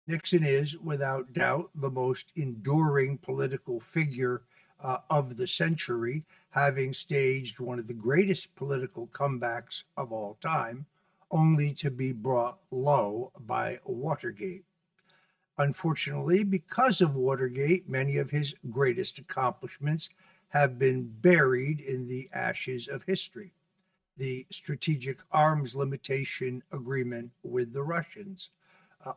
Nixon is, without doubt, the most enduring political figure of the century, having staged one of the greatest political comebacks of all time, only to be brought low by Watergate. Unfortunately, because of Watergate, many of his greatest accomplishments have been buried in the ashes of history. The Strategic Arms Limitation Agreement with the Russians,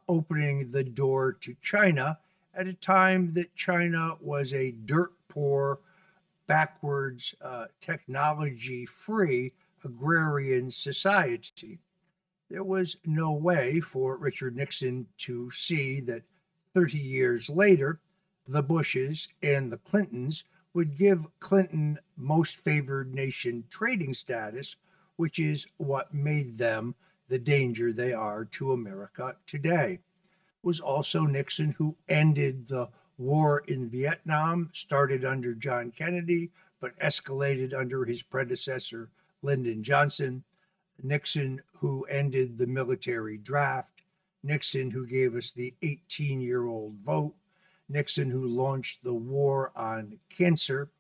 opening the door to China at a time that China was a dirt poor, backwards, technology free agrarian society. There was no way for Richard Nixon to see that 30 years later, the Bushes and the Clintons would give Clinton most favored nation trading status, which is what made them the danger they are to America today. It was also Nixon who ended the war in Vietnam, started under John Kennedy, but escalated under his predecessor, Lyndon Johnson. Nixon, who ended the military draft, Nixon, who gave us the 18-year-old vote, Nixon, who launched the war on cancer,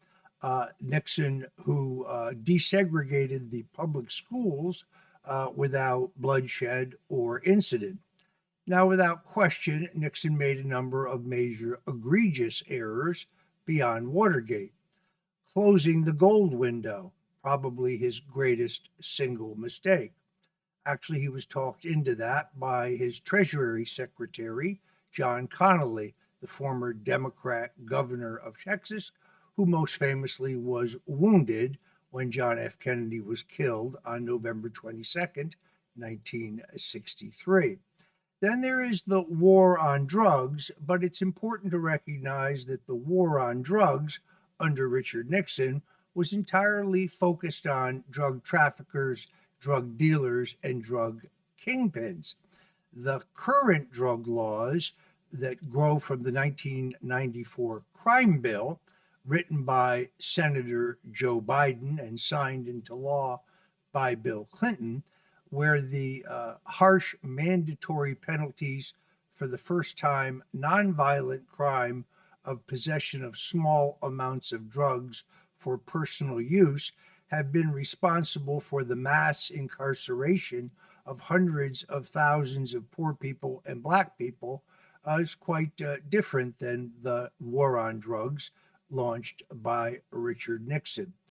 Nixon, who desegregated the public schools without bloodshed or incident. Now, without question, Nixon made a number of major egregious errors beyond Watergate. Closing the gold window, probably his greatest single mistake. Actually, he was talked into that by his Treasury Secretary, John Connally, the former Democrat governor of Texas, who most famously was wounded when John F. Kennedy was killed on November 22nd, 1963. Then there is the war on drugs, but it's important to recognize that the war on drugs under Richard Nixon was entirely focused on drug traffickers, drug dealers, and drug kingpins. The current drug laws that grow from the 1994 crime bill, written by Senator Joe Biden and signed into law by Bill Clinton, where the harsh mandatory penalties for the first time nonviolent crime of possession of small amounts of drugs for personal use have been responsible for the mass incarceration of hundreds of thousands of poor people and black people is quite different than the war on drugs launched by Richard Nixon.